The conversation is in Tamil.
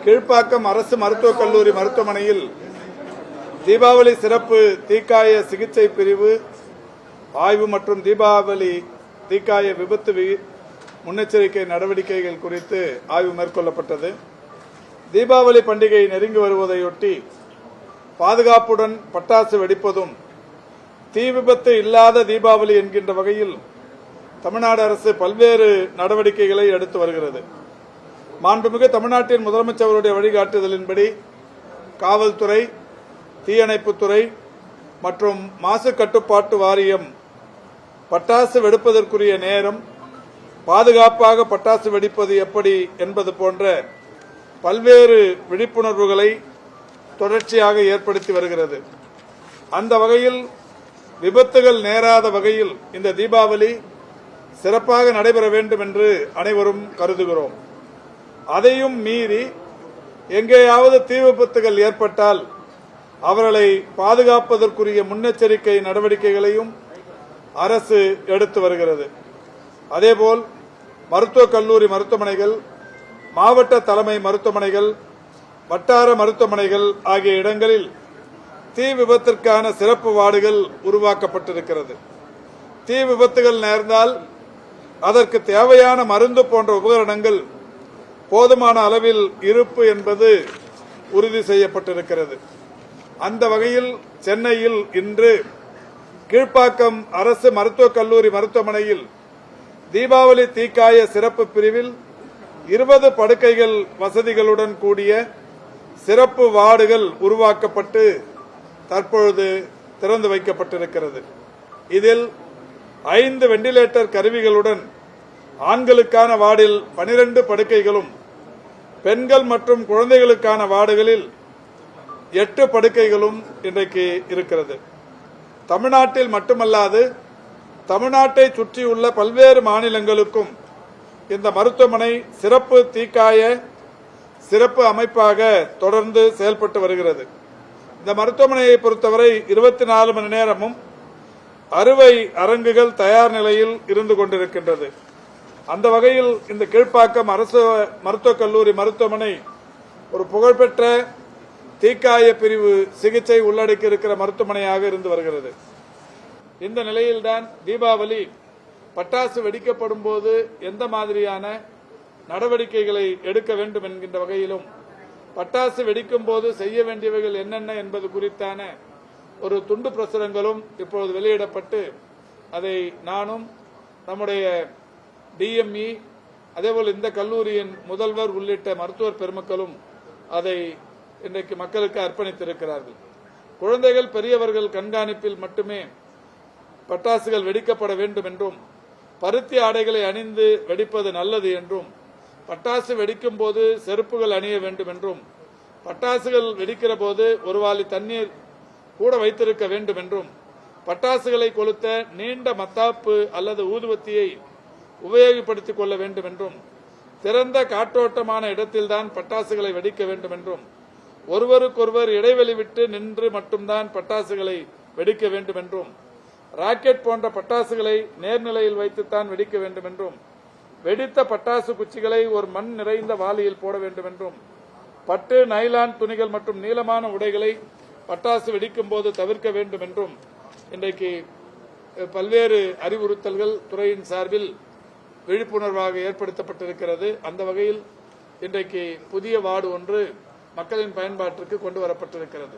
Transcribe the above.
கீழ்ப்பாக்கம் அரசு மருத்துவக் கல்லூரி மருத்துவமனையில் தீபாவளி சிறப்பு தீக்காய சிகிச்சை பிரிவு ஆய்வு மற்றும் தீபாவளி தீக்காய விபத்து முன்னெச்சரிக்கை நடவடிக்கைகள் குறித்து ஆய்வு மேற்கொள்ளப்பட்டது. தீபாவளி பண்டிகை நெருங்கி வருவதையொட்டி பாதுகாப்புடன் பட்டாசு வெடிப்பதும் தீ விபத்து இல்லாத தீபாவளி என்கின்ற வகையில் தமிழ்நாடு அரசு பல்வேறு நடவடிக்கைகளை எடுத்து வருகிறது. மாண்புமிகு தமிழ்நாட்டின் முதலமைச்சர் அவருடைய வழிகாட்டுதலின்படி காவல்துறை, தீயணைப்புத்துறை மற்றும் மாசு கட்டுப்பாட்டு வாரியம் பட்டாசு வெடிப்பதற்குரிய நேரம், பாதுகாப்பாக பட்டாசு வெடிப்பது எப்படி என்பது போன்ற பல்வேறு விழிப்புணர்வுகளை தொடர்ச்சியாக ஏற்படுத்தி வருகிறது. அந்த வகையில் விபத்துகள் நேராத வகையில் இந்த தீபாவளி சிறப்பாக நடைபெற வேண்டும் என்று அனைவரும் கருதுகிறோம். அதையும் மீறி எங்கேயாவது தீ விபத்துகள் ஏற்பட்டால் அவர்களை பாதுகாப்பதற்குரிய முன்னெச்சரிக்கை நடவடிக்கைகளையும் அரசு எடுத்து வருகிறது. அதேபோல் மருத்துவக் கல்லூரி மருத்துவமனைகள், மாவட்ட தலைமை மருத்துவமனைகள், வட்டார மருத்துவமனைகள் ஆகிய இடங்களில் தீ விபத்திற்கான சிறப்பு வார்டுகள் உருவாக்கப்பட்டிருக்கிறது. தீ விபத்துகள் நேர்ந்தால் அதற்கு தேவையான மருந்து போன்ற உபகரணங்கள் போதுமான அளவில் இருப்பு என்பது உறுதி செய்யப்பட்டிருக்கிறது. அந்த வகையில் சென்னையில் இன்று கீழ்ப்பாக்கம் அரசு மருத்துவக் கல்லூரி மருத்துவமனையில் தீபாவளி தீக்காய சிறப்பு பிரிவில் 20 படுக்கைகள் வசதிகளுடன் கூடிய சிறப்பு வார்டுகள் உருவாக்கப்பட்டு தற்பொழுது திறந்து வைக்கப்பட்டிருக்கிறது. இதில் 5 வெண்டிலேட்டர் கருவிகளுடன் ஆண்களுக்கான வார்டில் 12 படுக்கைகளும், பெண்கள் மற்றும் குழந்தைகளுக்கான வார்டுகளில் 8 படுக்கைகளும் இன்றைக்கு இருக்கிறது. தமிழ்நாட்டில் மட்டுமல்லாது தமிழ்நாட்டை சுற்றியுள்ள பல்வேறு மாநிலங்களுக்கும் இந்த மருத்துவமனை சிறப்பு தீக்காய சிறப்பு அமைப்பாக தொடர்ந்து செயல்பட்டு வருகிறது. இந்த மருத்துவமனையை பொறுத்தவரை 24 மணி நேரமும் அறுவை அரங்குகள் தயார் நிலையில் இருந்து கொண்டிருக்கின்றது. அந்த வகையில் இந்த கீழ்ப்பாக்கம் அரசு மருத்துவக் கல்லூரி மருத்துவமனை ஒரு புகழ்பெற்ற தீக்காய பிரிவு சிகிச்சை உள்ளடக்கி இருக்கிற மருத்துவமனையாக இருந்து வருகிறது. இந்த நிலையில்தான் தீபாவளி பட்டாசு வெடிக்கப்படும் போது எந்த மாதிரியான நடவடிக்கைகளை எடுக்க வேண்டும் என்கின்ற வகையிலும், பட்டாசு வெடிக்கும் போது செய்ய வேண்டியவைகள் என்னென்ன என்பது குறித்தான ஒரு துண்டு பிரசுரங்களும் இப்பொழுது வெளியிடப்பட்டு அதை நானும் நம்முடைய டிஎம்இ அதேபோல் இந்த கல்லூரியின் முதல்வர் உள்ளிட்ட மருத்துவர் பெருமக்களும் அதை இன்றைக்கு மக்களுக்கு அர்ப்பணித்திருக்கிறார்கள். குழந்தைகள், பெரியவர்கள் கண்காணிப்பில் மட்டுமே பட்டாசுகள் வெடிக்கப்பட வேண்டும் என்றும், பருத்தி ஆடைகளை அணிந்து வெடிப்பது நல்லது என்றும், பட்டாசு வெடிக்கும் போது செருப்புகள் அணிய வேண்டும் என்றும், பட்டாசுகள் வெடிக்கிற போது ஒரு வாளி தண்ணீர் கூட வைத்திருக்க வேண்டும் என்றும், பட்டாசுகளை கொளுத்த நீண்ட மத்தாப்பு அல்லது ஊதுவத்தியை உபயோகப்படுத்திக் கொள்ள வேண்டும் என்றும், திறந்த காற்றோட்டமான இடத்தில்தான் பட்டாசுகளை வெடிக்க வேண்டும் என்றும், ஒருவருக்கொருவர் இடைவெளி விட்டு நின்று மட்டும்தான் பட்டாசுகளை வெடிக்க வேண்டும் என்றும், ராக்கெட் போன்ற பட்டாசுகளை நேர்நிலையில் வைத்துத்தான் வெடிக்க வேண்டும் என்றும், வெடித்த பட்டாசு குச்சிகளை ஒரு மண் நிறைந்த வாளியில் போட வேண்டும் என்றும், பட்டு, நைலான் துணிகள் மற்றும் நீளமான உடைகளை பட்டாசு வெடிக்கும் போது தவிர்க்க வேண்டும் என்றும் இன்றைக்கு பல்வேறு அறிவுறுத்தல்கள் துறையின் சார்பில் விழிப்புணர்வாக ஏற்படுத்தப்பட்டிருக்கிறது. அந்த வகையில் இன்றைக்கு புதிய வார்டு ஒன்று மக்களின் பயன்பாட்டிற்கு கொண்டு வரப்பட்டிருக்கிறது.